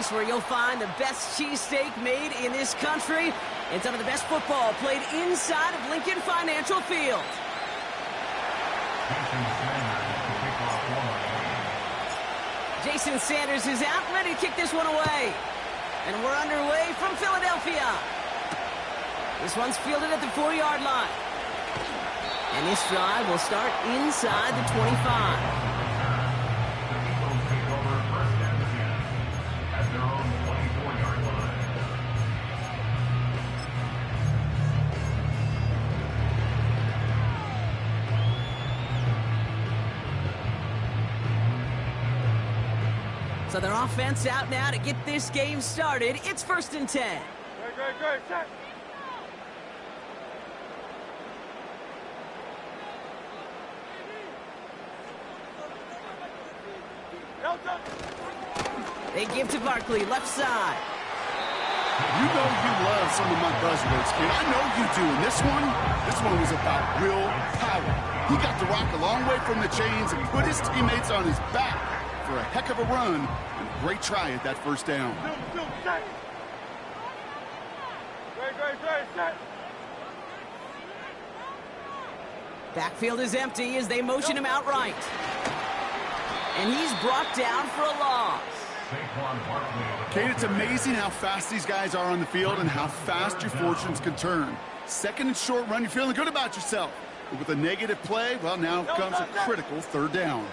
place where you'll find the best cheesesteak made in this country and some of the best football played inside of Lincoln Financial Field. Jason Sanders is out, ready to kick this one away. And we're underway from Philadelphia. This one's fielded at the 4-yard line. And this drive will start inside the 25. So their offense out now to get this game started. It's 1st and 10. Great, set. They give to Barkley, left side. You know you love some of my buzzwords, kid. I know you do. And this one was about real power. He got the rock a long way from the chains and put his teammates on his back for a heck of a run and a great try at that first down. Set. Great, set. Backfield is empty as they motion him outright. And he's brought down for a loss. Kate, it's amazing how fast these guys are on the field and how fast your fortunes can turn. Second and short run, you're feeling good about yourself. But with a negative play, well, now comes a critical 3rd down.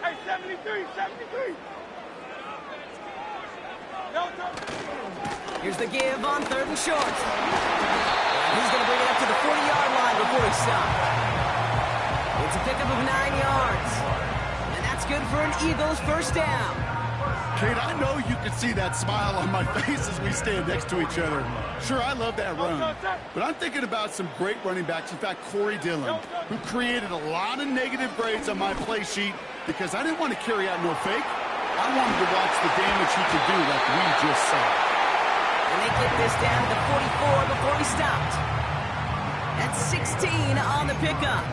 Hey, 73. Here's the give on 3rd and short. He's going to bring it up to the 40-yard line before he stops. It's a pickup of 9 yards. And that's good for an Eagles 1st down. Kate, I know you can see that smile on my face as we stand next to each other. Sure, I love that run. But I'm thinking about some great running backs. In fact, Corey Dillon, who created a lot of negative grades on my play sheet because I didn't want to carry out no fake. I wanted to watch the damage he could do like we just saw. And they get this down to the 44 before he stopped. That's 16 on the pickup.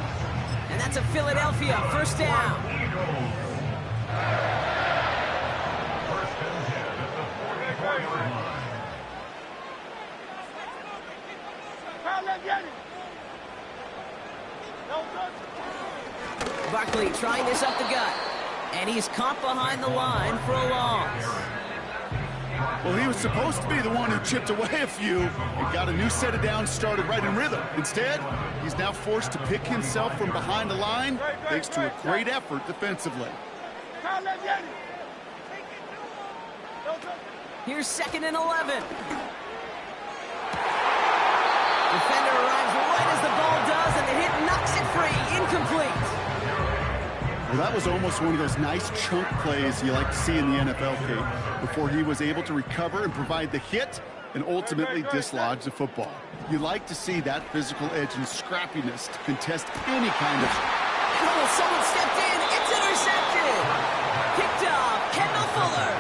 And that's a Philadelphia 1st down. Barkley trying this up the gut. And he's caught behind the line for a loss. Well, he was supposed to be the one who chipped away a few and got a new set of downs started right in rhythm. Instead, he's now forced to pick himself from behind the line thanks to a great effort defensively. Here's 2nd and 11. Defender arrives right as the ball does, and the hit knocks it free. Incomplete. Well, that was almost one of those nice chunk plays you like to see in the NFL, Kate, before he was able to recover and provide the hit and ultimately dislodge the football. You like to see that physical edge and scrappiness to contest any kind of... Oh, someone stepped in. It's intercepted. Picked off. Kendall Fuller.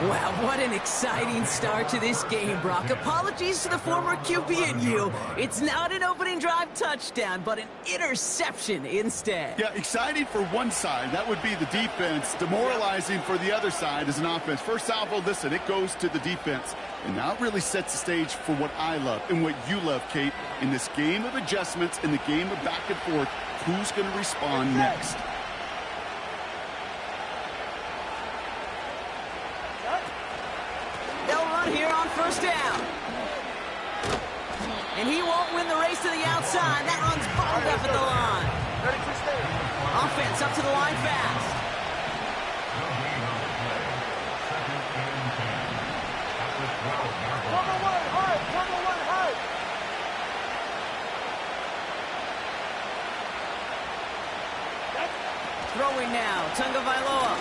Wow, what an exciting start to this game, Brock. Apologies to the former QB and you. It's not an opening drive touchdown, but an interception instead. Yeah, exciting for one side. That would be the defense. Demoralizing for the other side as an offense. First salvo, listen, it goes to the defense. And now it really sets the stage for what I love and what you love, Kate. In this game of adjustments, in the game of back and forth, who's going to respond next? Here on 1st down. And he won't win the race to the outside. That run's balled up at the line. Offense up to the line fast. Throwing now, Tunga Vailoa.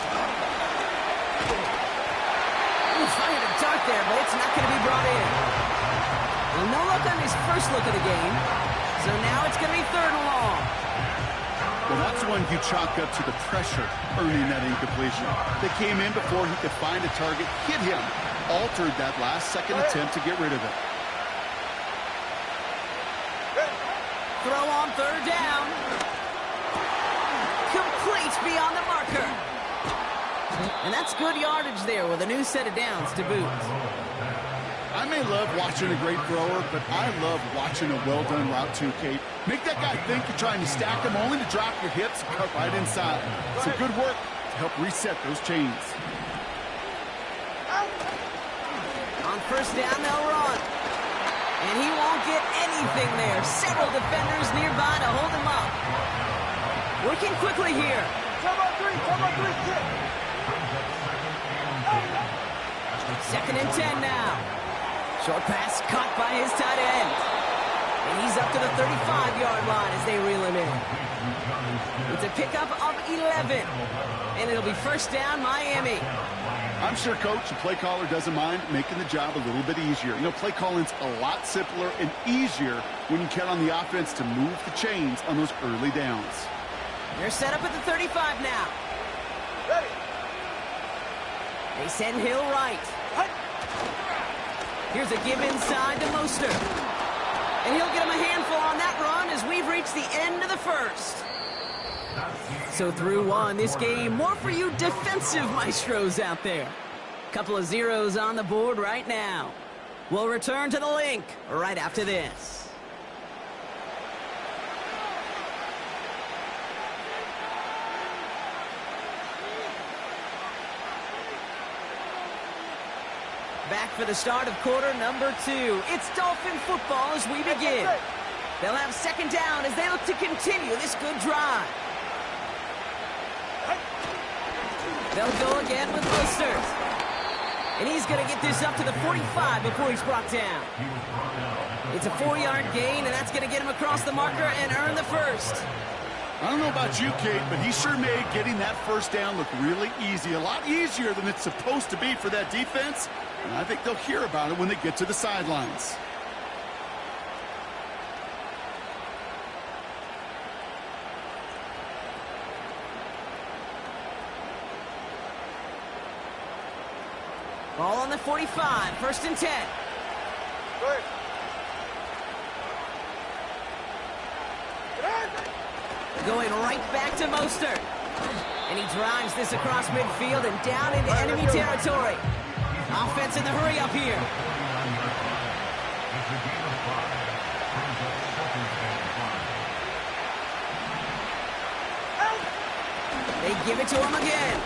Fired a dart there, but it's not going to be brought in. Well, no look on his first look of the game, so now it's going to be 3rd and long. Well, that's one you chalk up to the pressure earning that incompletion. They came in before he could find a target, hit him, altered that last-second attempt to get rid of it. Throw on 3rd down. gets beyond the marker. And that's good yardage there with a new set of downs to boot. I may love watching a great thrower, but I love watching a well-done route too, Kate. Make that guy think you're trying to stack him only to drop your hips and cut right inside. Some good work to help reset those chains. On first down, they'll run. And he won't get anything there. Several defenders nearby to hold him up. Working quickly here. Come on, three, kick. Second and 10 now. Short pass caught by his tight end. And he's up to the 35-yard line as they reel him in. It's a pickup of 11. And it'll be first down, Miami. I'm sure coach and play caller doesn't mind making the job a little bit easier. You know, play calling's a lot simpler and easier when you count on the offense to move the chains on those early downs. They're set up at the 35 now. Ready. They send Hill right. Here's a give inside to Mostert. And he'll get him a handful on that run as we've reached the end of the first. So through one, this game, more for you defensive maestros out there. Couple of zeros on the board right now. We'll return to the link right after this. Back for the start of quarter number 2. It's Dolphin football as we begin. They'll have second down as they look to continue this good drive. They'll go again with Mostert. And he's going to get this up to the 45 before he's brought down. It's a 4-yard gain, and that's going to get him across the marker and earn the first. I don't know about you, Kate, but he sure made getting that first down look really easy. A lot easier than it's supposed to be for that defense. And I think they'll hear about it when they get to the sidelines. Ball on the 45, first and 10. Good. Going right back to Mostert. And he drives this across midfield and down into enemy territory. Offense in the hurry up here. They give it to him again.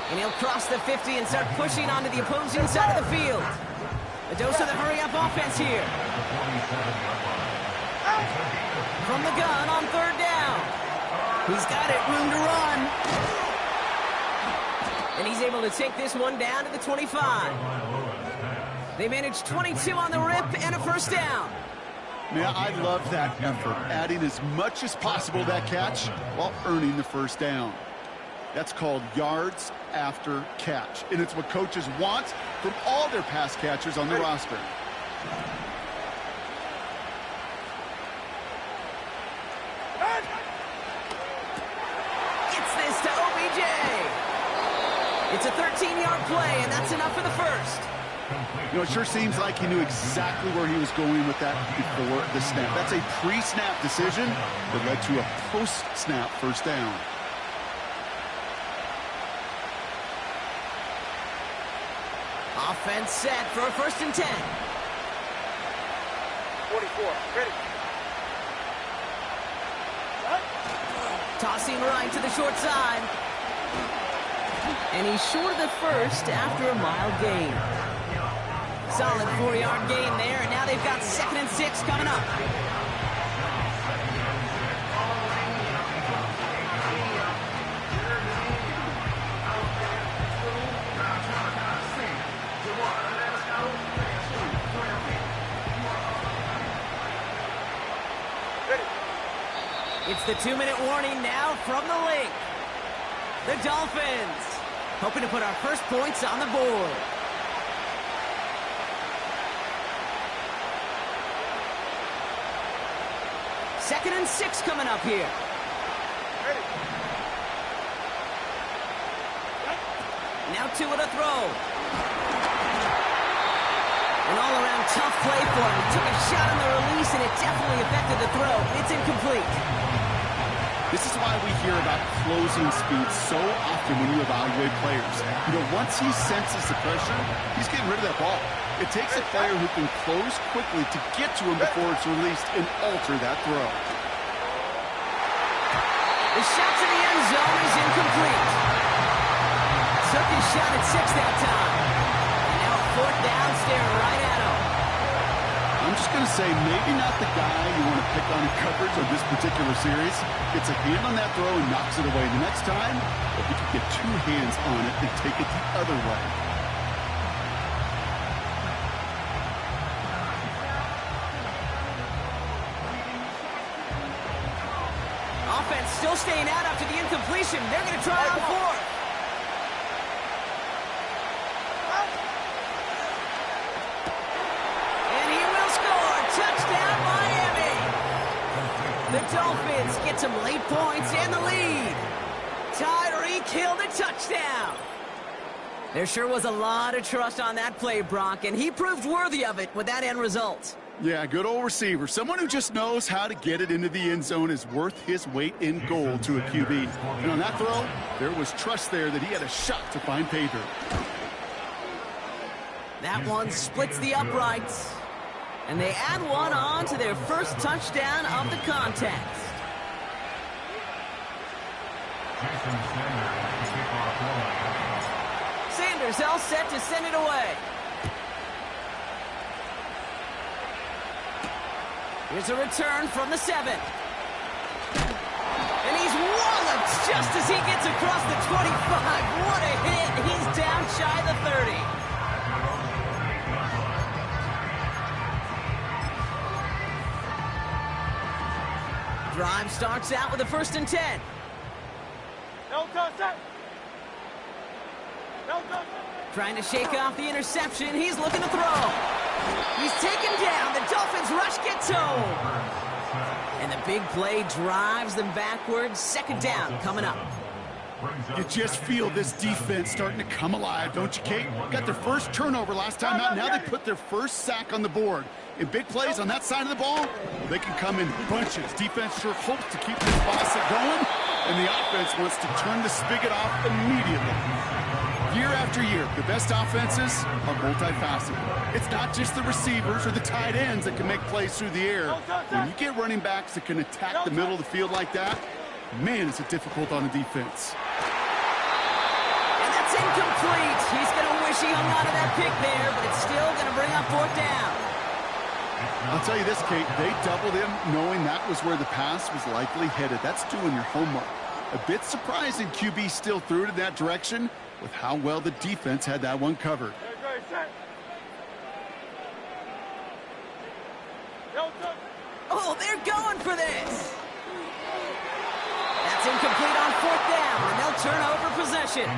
And he'll cross the 50 and start pushing onto the opposing side of the field. A dose of the hurry-up offense here. From the gun on third down. He's got it, room to run. And he's able to take this one down to the 25. They managed 22 on the rip and a first down. Man, I love that effort, adding as much as possible to that catch while earning the first down. That's called yards after catch, and it's what coaches want from all their pass catchers on the roster. Gets this to OBJ. It's a 13-yard play, and that's enough for the first. You know, it sure seems like he knew exactly where he was going with that before the snap. That's a pre-snap decision that led to a post-snap first down. Offense set for a first and 10. 44, ready. Tossing right to the short side. And he's short of the first after a mild gain. Solid 4-yard gain there, and now they've got 2nd and 6 coming up. It's the 2-minute warning now from the link. The Dolphins hoping to put our first points on the board. Second and 6 coming up here. Now 2 at a throw. An all-around tough play for him. He took a shot on the release, and it definitely affected the throw. It's incomplete. This is why we hear about closing speed so often when you evaluate players. You know, once he senses the pressure, he's getting rid of that ball. It takes a player who can close quickly to get to him before it's released and alter that throw. The shot to the end zone is incomplete. Took his shot at 6 that time. And now a 4th down, staring right at him. I'm just going to say, maybe not the guy you want to pick on in coverage of this particular series. Gets a hand on that throw and knocks it away. The next time, if he could get 2 hands on it and take it the other way. Offense still staying out after the incompletion. They're going to try on 4th. Touchdown, Miami! The Dolphins get some late points and the lead. Tyreek Hill the touchdown. There sure was a lot of trust on that play, Brock, and he proved worthy of it with that end result. Yeah, good old receiver. Someone who just knows how to get it into the end zone is worth his weight in gold to a QB. And on that throw, there was trust there that he had a shot to find pay dirt. That one splits the uprights. And they add one on to their first touchdown of the contest. Sanders all set to send it away. Here's a return from the 7. And he's walloped just as he gets across the 25. What a hit. He's down shy of the 30. Drive starts out with a 1st and 10. Trying to shake off the interception. He's looking to throw. He's taken down. The Dolphins rush gets home. And the big play drives them backwards. 2nd down coming up. You just feel this defense starting to come alive, don't you, Kate? Got their first turnover last time out. Now they put their first sack on the board. In big plays on that side of the ball, they can come in bunches. Defense sure hopes to keep this faucet going, and the offense wants to turn the spigot off immediately. Year after year, the best offenses are multifaceted. It's not just the receivers or the tight ends that can make plays through the air. When you get running backs that can attack the middle of the field like that, man, is it difficult on the defense. And that's incomplete. He's going to wish he hung on to that pick there, but it's still going to bring up 4th down. I'll tell you this, Kate, they doubled him knowing that was where the pass was likely headed. That's doing your homework. A bit surprising QB still threw it in that direction with how well the defense had that one covered. Oh, they're going for this. That's incomplete on 4th down, and they'll turn over possession.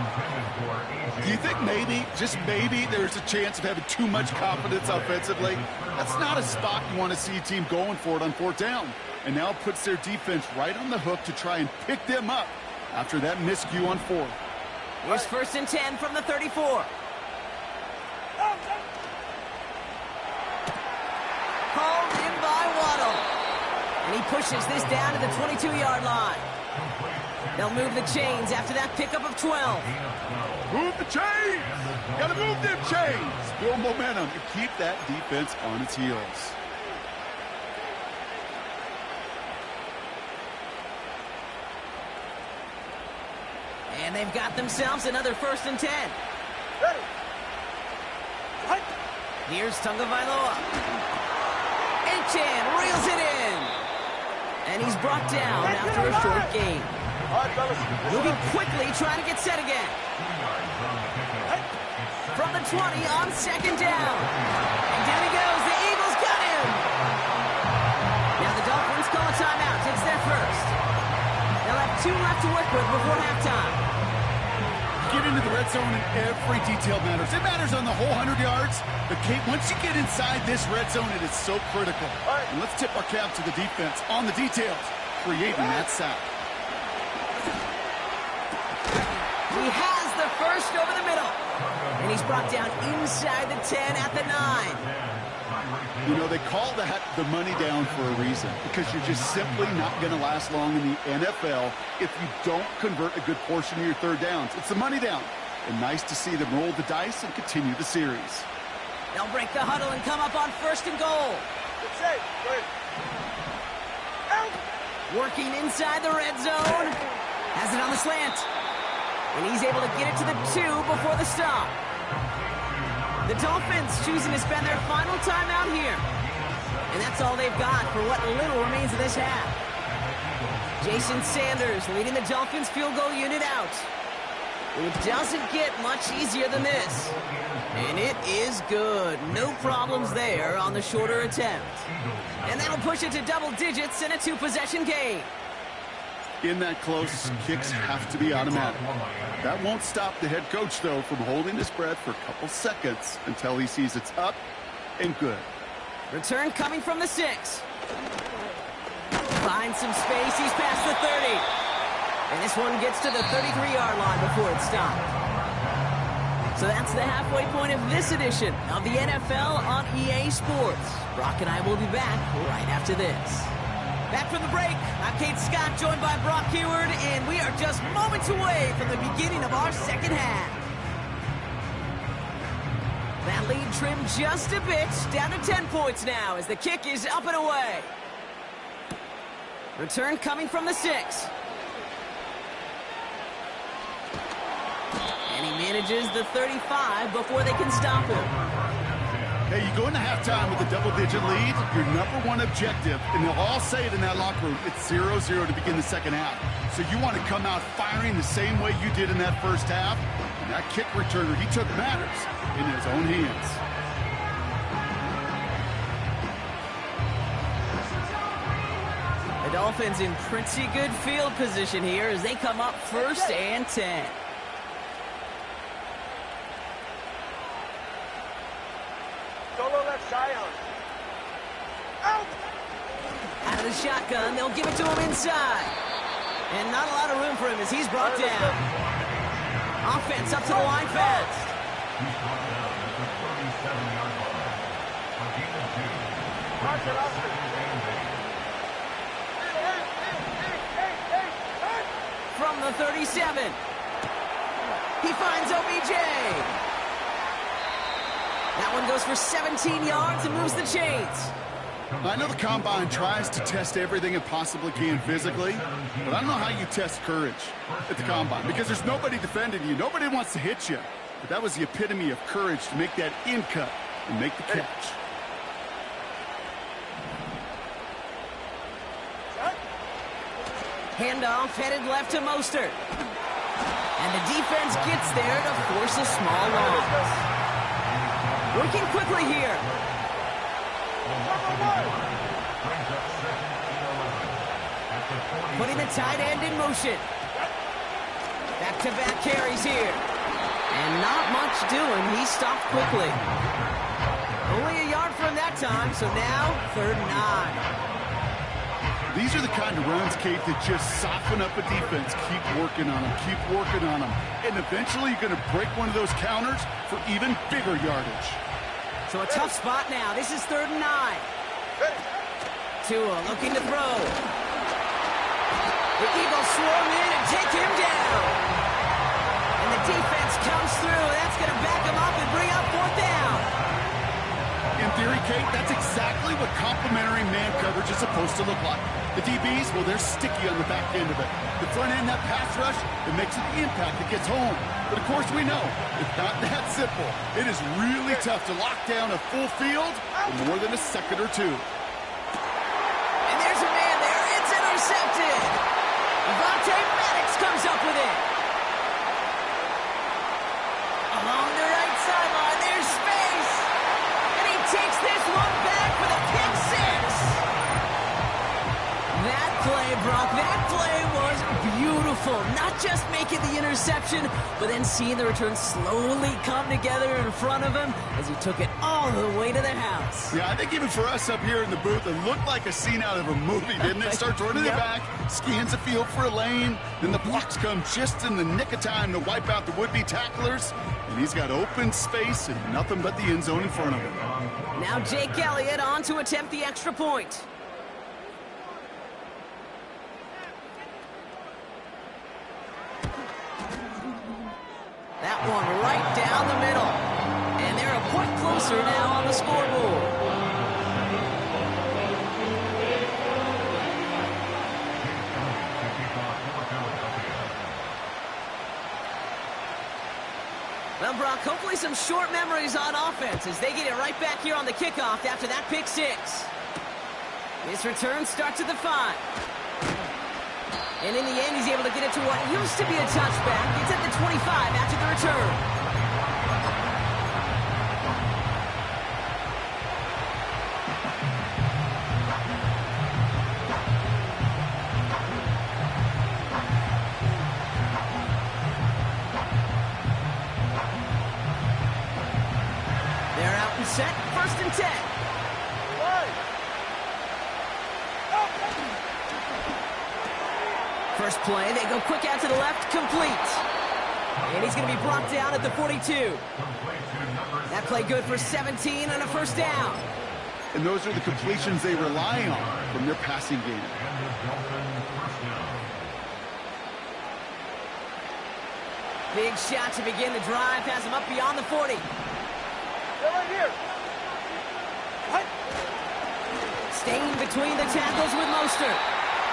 Do you think maybe, just maybe, there's a chance of having too much confidence offensively? That's not a spot you want to see a team going for it on 4th down. And now it puts their defense right on the hook to try and pick them up after that miscue on 4th. Here's 1st and 10 from the 34. Called in by Waddle. And he pushes this down to the 22-yard line. They'll move the chains after that pickup of 12. Move the chains! Gotta move them chains! Build momentum and keep that defense on its heels. And they've got themselves another 1st and 10. Here's Tagovailoa. Achan reels it in. And he's brought down after a short gain. Moving quickly, trying to get set again. From the 20 on 2nd down. And down he goes. The Eagles got him. Now the Dolphins call a timeout. It's their first. They'll have 2 left to work with before halftime. Get into the red zone and every detail matters. It matters on the whole 100 yards. But, Kate, once you get inside this red zone, it is so critical. And let's tip our cap to the defense on the details, creating that sack. He has the first over the middle. And he's brought down inside the 10 at the 9. You know, they call that the money down for a reason, because you're just simply not going to last long in the NFL if you don't convert a good portion of your third downs. It's the money down. And nice to see them roll the dice and continue the series. They'll break the huddle and come up on 1st and goal. Good save. Go ahead. Out. Working inside the red zone. Has it on the slant. And he's able to get it to the 2 before the stop. The Dolphins choosing to spend their final time out here. And that's all they've got for what little remains of this half. Jason Sanders leading the Dolphins field goal unit out. It doesn't get much easier than this. And it is good. No problems there on the shorter attempt. And that'll push it to double digits in a 2-possession game. In that close, kicks have to be automatic. That won't stop the head coach, though, from holding his breath for a couple seconds until he sees it's up and good. Return coming from the 6. Finds some space. He's past the 30. And this one gets to the 33-yard line before it's stopped. So that's the halfway point of this edition of the NFL on EA Sports. Brock and I will be back right after this. Back from the break, I'm Kate Scott, joined by Brock Heward, and we are just moments away from the beginning of our second half. That lead trimmed just a bit, down to 10 points now as the kick is up and away. Return coming from the 6. And he manages the 35 before they can stop him. Hey, you go into halftime with a double-digit lead, your number one objective, and they'll all say it in that locker room, it's 0-0 to begin the second half. So you want to come out firing the same way you did in that first half. And that kick returner, he took matters in his own hands. The Dolphins in pretty good field position here as they come up 1st and 10. Solo left Zion. Out. Out of the shotgun, they'll give it to him inside. And not a lot of room for him as he's brought down. Offense up to the line fast. From the 37. He finds OBJ. That one goes for 17 yards and moves the chains. I know the Combine tries to test everything it possibly can physically, but I don't know how you test courage at the Combine because there's nobody defending you. Nobody wants to hit you. But that was the epitome of courage to make that in cut and make the catch. Handoff headed left to Mostert. And the defense gets there to force a small loss. Working quickly here. Putting the tight end in motion. Back-to-back carries here. And not much doing. He stopped quickly. Only a yard from that time, so now 3rd and 9. These are the kind of runs, Kate, that just soften up a defense. Keep working on them. Keep working on them. And eventually you're going to break one of those counters for even bigger yardage. So a tough spot now. This is 3rd and 9. Tua looking to throw. The Eagles swarm in and take him down. And the defense comes through. That's going to back him up and bring up 4th down. In theory, Kate, that's exactly what complementary man coverage is supposed to look like. The DBs, well, they're sticky on the back end of it. The front end, that pass rush, it makes an impact. It gets home. But, of course, we know it's not that simple. It is really tough to lock down a full field for more than a second or two. And there's a man there. It's intercepted. Madden comes up with it. Along the right sideline, there's space. And he takes this one back for the pick 6. That play, Brock, that play was beautiful. beautiful. Not just making the interception, but then seeing the return slowly come together in front of him as he took it all the way to the house. Yeah, I think even for us up here in the booth, it looked like a scene out of a movie, didn't it? Starts running the back, scans the field for a lane, then the blocks come just in the nick of time to wipe out the would-be tacklers, and he's got open space and nothing but the end zone in front of him. Now Jake Elliott on to attempt the extra point. That one right down the middle. And they're a point closer now on the scoreboard. Well, Brock, hopefully some short memories on offense as they get it right back here on the kickoff after that pick six. This return starts at the 5. And in the end, he's able to get it to what used to be a touchback. It's at the 25 after the return. They're out and set. 1st and 10. First play, they go quick out to the left, complete. And he's going to be brought down at the 42. That play good for 17 and a first down. And those are the completions they rely on from their passing game. Big shot to begin the drive, pass him up beyond the 40. They're right here. What? Staying between the tackles with Mostert.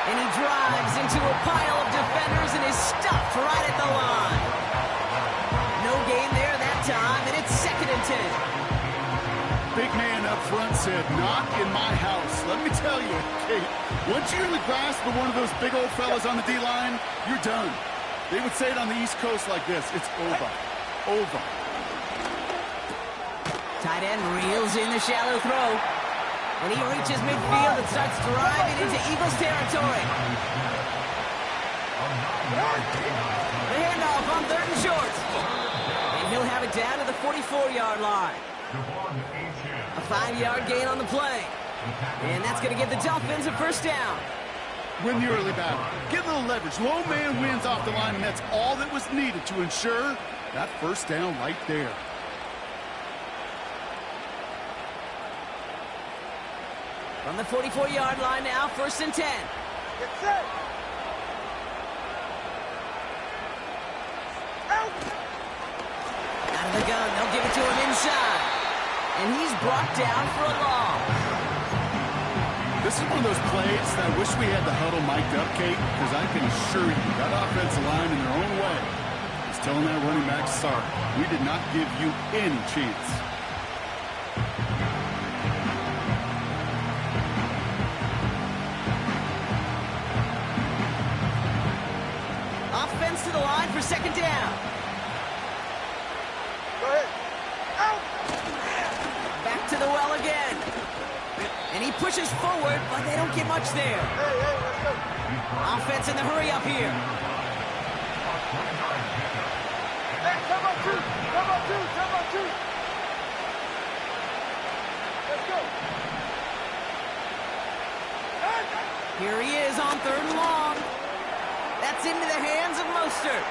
And he drives into a pile of defenders and is stuffed right at the line. No gain there that time, and it's 2nd and 10. Big man up front said, "Not in my house." Let me tell you, Kate, once you're in the grasp of one of those big old fellas on the D-line, you're done. They would say it on the East Coast like this: it's over. Over. Tight end reels in the shallow throw. And he reaches midfield and starts driving into Eagles territory. The handoff on 3rd and short. And he'll have it down to the 44-yard line. A 5-yard gain on the play. And that's going to give the Dolphins a first down. Win the early battle. Get a little leverage. Low man wins off the line, and that's all that was needed to ensure that first down right there. From the 44-yard line now, 1st and 10. Get set. Out of the gun, they'll give it to him inside. And he's brought down for a loss. This is one of those plays that I wish we had the huddle mic'd up, Kate, because I can assure you that offensive line in their own way is telling that running back, sorry, we did not give you any chance. Offense to the line for 2nd down. Go ahead. Out. Back to the well again. And he pushes forward, but they don't get much there. Hey, let's go. Offense in the hurry up here. Hey, come on, 2. Come on, 2. Come on, 2. Let's go. Here he is on 3rd and long. That's into the hands of Mostert.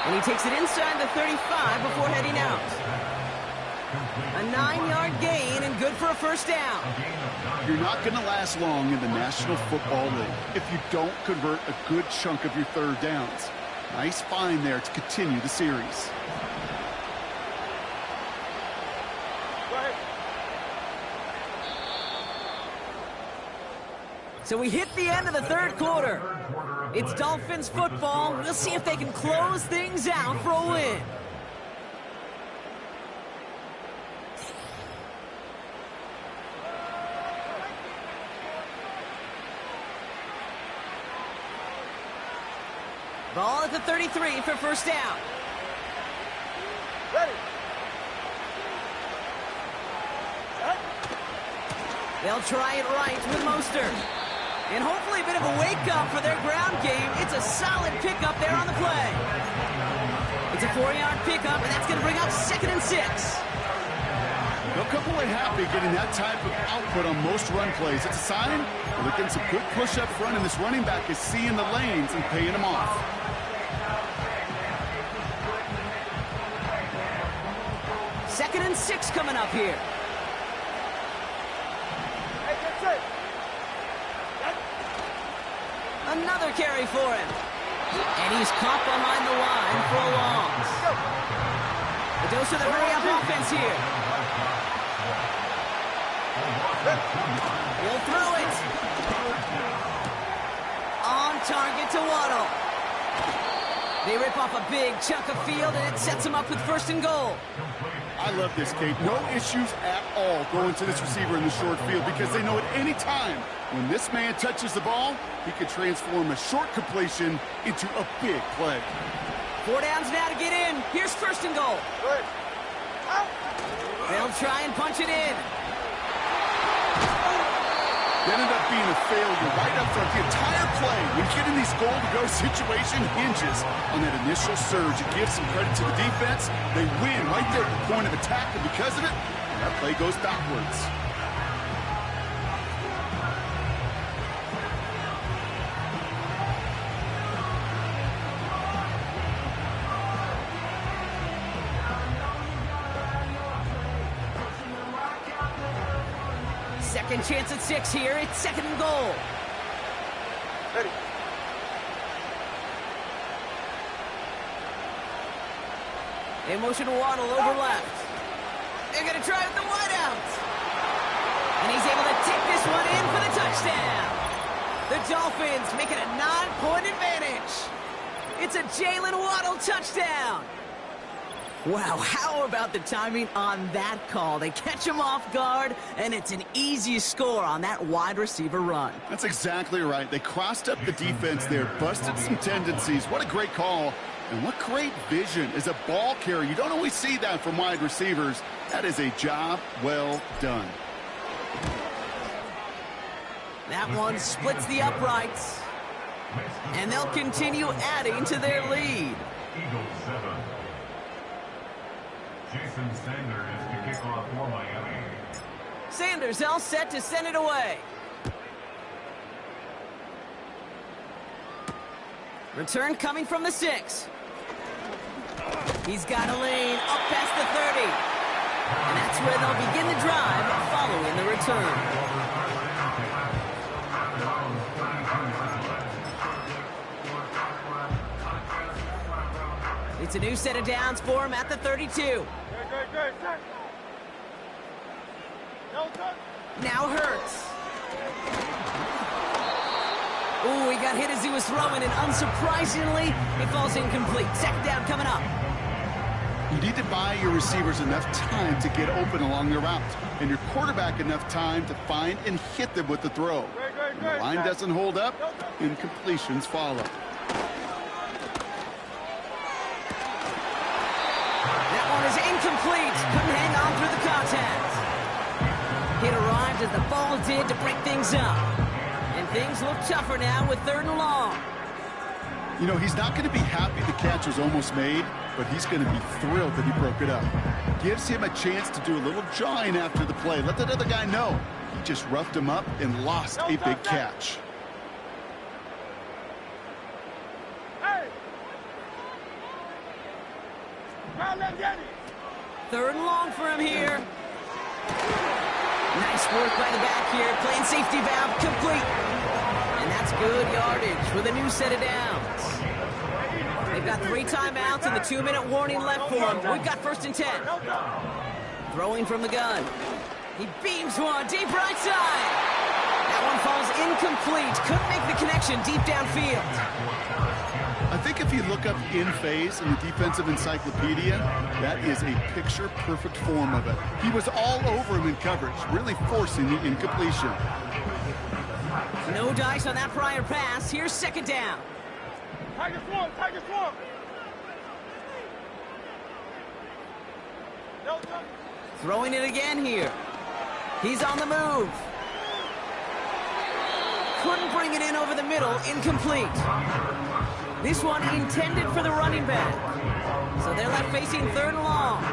And he takes it inside the 35 before heading out. A 9-yard gain and good for a first down. You're not going to last long in the National Football League if you don't convert a good chunk of your 3rd downs. Nice find there to continue the series. Go ahead. So we hit the end of the 3rd quarter. It's Dolphins football. We'll see if they can close things out for a win. Ball at the 33 for first down. Ready. They'll try it right with Mostert. And hopefully a bit of a wake-up for their ground game. It's a solid pickup there on the play. It's a 4-yard pickup, and that's going to bring up 2nd and 6. They'll come away happy getting that type of output on most run plays. It's a sign they're getting some good push up front, and this running back is seeing the lanes and paying them off. Second and 6 coming up here. Another carry for him. And he's caught behind the line for a loss. The dose of the hurry-up offense here. He'll throw it. On target to Waddle. They rip off a big chunk of field, and it sets him up with 1st and goal. I love this, Kate. No issues at all going to this receiver in the short field because they know at any time when this man touches the ball, he could transform a short completion into a big play. 4 downs now to get in. Here's 1st and goal. They'll try and punch it in. It ended up being a failure right up front. The entire play, when you get in these goal-to-go situation, hinges on that initial surge. It gives some credit to the defense. They win right there at the point of attack, and because of it, that play goes backwards. Second chance at 6 here. It's 2nd and goal. Ready. They motion Waddle over left. They're going to try with the wideout. And he's able to take this one in for the touchdown. The Dolphins make it a 9-point advantage. It's a Jalen Waddle touchdown. Wow, how about the timing on that call? They catch him off guard, and it's an easy score on that wide receiver run. That's exactly right. They crossed up the defense there, busted some tendencies. What a great call, and what great vision as a ball carrier. You don't always see that from wide receivers. That is a job well done. That one splits the uprights, and they'll continue adding to their lead. Eagles 7. Jason Sanders to kick off for Miami. Sanders all set to send it away. Return coming from the 6. He's got a lane up past the 30. And that's where they'll begin the drive following the return. It's a new set of downs for him at the 32. Now Hurts. Ooh, he got hit as he was throwing, and unsurprisingly, it falls incomplete. 2nd down coming up. You need to buy your receivers enough time to get open along the route, and your quarterback enough time to find and hit them with the throw. When the line doesn't hold up, incompletions follow. That one is incomplete. Couldn't hang on through the contact. It arrived as the ball did to break things up. And things look tougher now with 3rd and long. You know, he's not going to be happy the catch was almost made, but he's going to be thrilled that he broke it up. Gives him a chance to do a little jawing after the play. Let that other guy know he just roughed him up and lost a big catch. Hey! 3rd and long for him here. Nice work by the back here. Playing safety valve complete. And that's good yardage with a new set of downs. They've got 3 timeouts and the 2-minute warning left for them. We've got 1st and 10. Throwing from the gun. He beams one deep right side. That one falls incomplete. Couldn't make the connection deep downfield. I think if you look up in phase in the defensive encyclopedia, that is a picture-perfect form of it. He was all over him in coverage, really forcing the incompletion. No dice on that prior pass. Here's 2nd down. Tiger swarm, Tiger swarm. Throwing it again here. He's on the move. couldn't bring it in over the middle. Incomplete. This one intended for the running back. So they're left facing 3rd and long.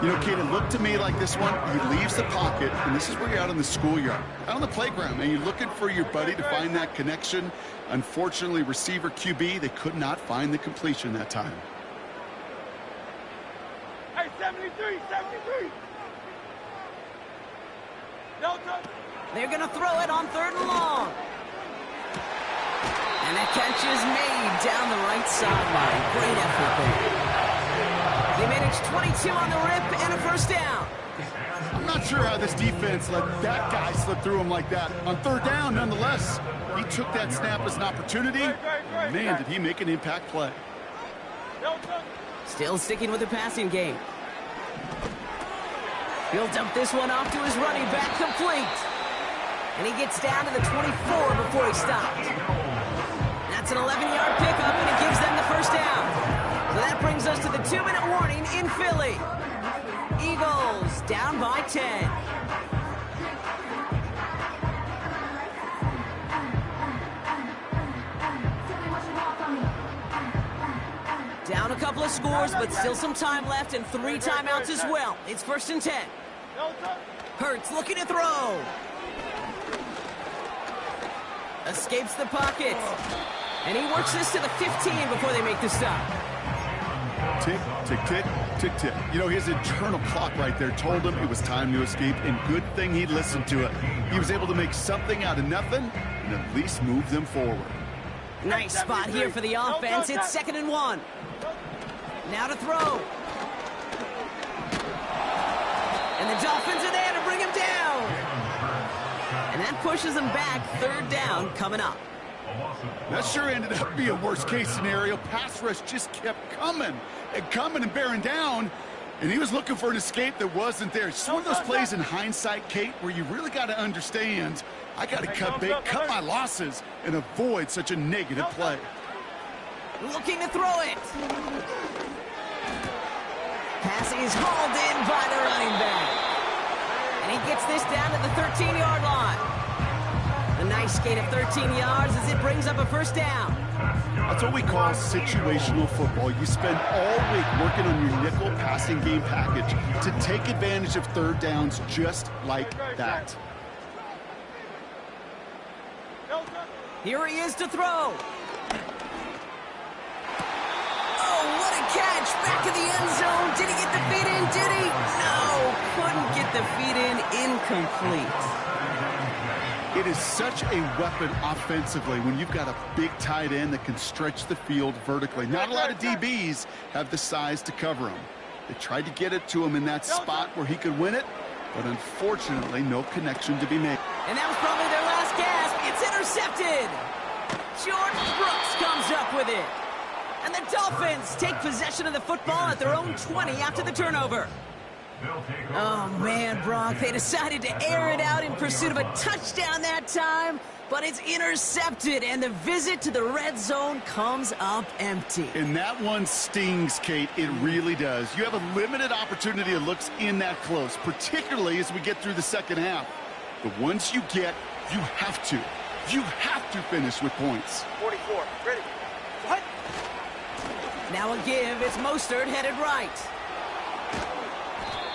You know, kid, it looked to me like this one, he leaves the pocket, and this is where you're out in the schoolyard, out on the playground, and you're looking for your buddy to find that connection. Unfortunately, receiver QB, they could not find the completion that time. Hey, 73, 73. No, no. They're going to throw it on 3rd and long. And that catch is made down the right sideline. Great effort there. They managed 22 on the rip and a 1st down. I'm not sure how this defense let that guy slip through him like that. On 3rd down, nonetheless, he took that snap as an opportunity. Man, did he make an impact play. Still sticking with the passing game. He'll dump this one off to his running back, complete. And he gets down to the 24 before he stopped. That's an 11-yard pickup, and it gives them the 1st down. So that brings us to the 2-minute warning in Philly. Eagles down by 10. Down a couple of scores, but still some time left and 3 timeouts as well. It's 1st and 10. Hurts looking to throw. Escapes the pocket. And he works this to the 15 before they make the stop. Tick, tick, tick, tick, tick. You know, his internal clock right there told him it was time to escape, and good thing he listened to it. He was able to make something out of nothing and at least move them forward. Nice spot here for the offense. It's 2nd and 1. Now to throw. And the Dolphins are there to bring him down. And that pushes them back. 3rd down coming up. That sure ended up being a worst-case scenario. Pass rush just kept coming and bearing down, and he was looking for an escape that wasn't there. It's one of those plays in hindsight, Kate, where you really got to understand, I got to cut bait, cut my losses, and avoid such a negative play. Looking to throw it. Pass is hauled in by the running back. And he gets this down to the 13-yard line. A nice gain of 13 yards as it brings up a 1st down. That's what we call situational football. You spend all week working on your nickel passing game package to take advantage of 3rd downs just like that. Here he is to throw. Oh, what a catch. Back in the end zone. Did he get the feet in? Did he? No, couldn't get the feet in. Incomplete. It is such a weapon offensively when you've got a big tight end that can stretch the field vertically. Not a lot of DBs have the size to cover him. They tried to get it to him in that spot where he could win it, but unfortunately, no connection to be made. And that was probably their last gasp. It's intercepted. Jordan Brooks comes up with it. And the Dolphins take possession of the football at their own 20 after the turnover. Oh, man, Brock, they decided to air it out in pursuit of a touchdown that time, but it's intercepted, and the visit to the red zone comes up empty. And that one stings, Kate. It really does. You have a limited opportunity of looks in that close, particularly as we get through the 2nd half. But once you get, you have to finish with points. 44, ready. What? Now a give. It's Mostert headed right.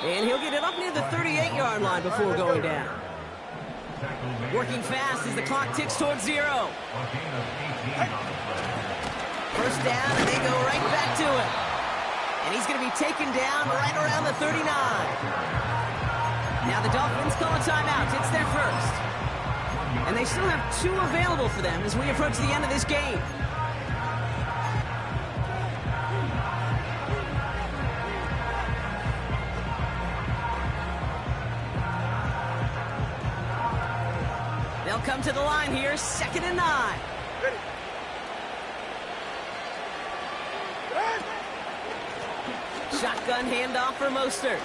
And he'll get it up near the 38-yard line before going down. Working fast as the clock ticks towards 0. 1st down, and they go right back to it. And he's going to be taken down right around the 39. Now the Dolphins call a timeout. It's their 1st. And they still have 2 available for them as we approach the end of this game. They'll come to the line here, 2nd and 9. Ready. Shotgun handoff for Mostert.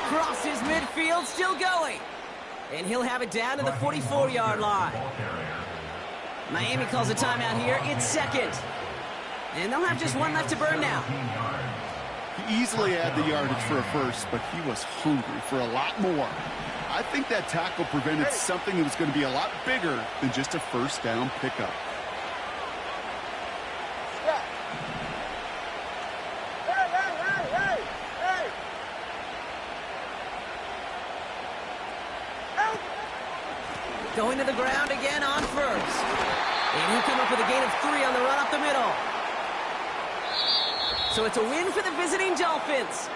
Crosses midfield, still going. And he'll have it down to the 44-yard line. Miami calls a timeout here. It's 2nd. And they'll have just 1 left to burn now. He easily had the yardage for a 1st, but he was hungry for a lot more. I think that tackle prevented something that was going to be a lot bigger than just a first down pickup. Going to the ground again on first. And he'll come up with a gain of 3 on the run up the middle. So it's a win for the visiting Dolphins.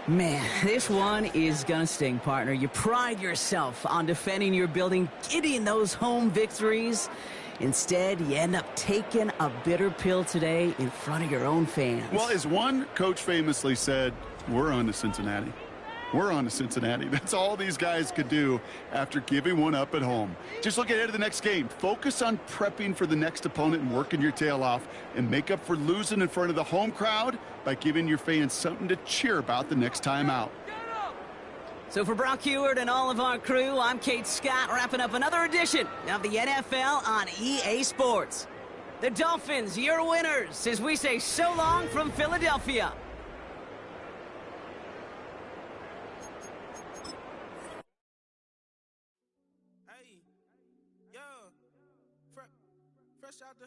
Man, this one is gonna sting, partner. You pride yourself on defending your building, getting those home victories. Instead, you end up taking a bitter pill today in front of your own fans. Well, as one coach famously said, we're on to Cincinnati. We're on to Cincinnati. That's all these guys could do after giving one up at home. Just look ahead to the next game. Focus on prepping for the next opponent and working your tail off, and make up for losing in front of the home crowd by giving your fans something to cheer about the next time out. So for Brock Heward and all of our crew, I'm Kate Scott, wrapping up another edition of the NFL on EA Sports. The Dolphins, your winners, as we say so long from Philadelphia. Fresh out the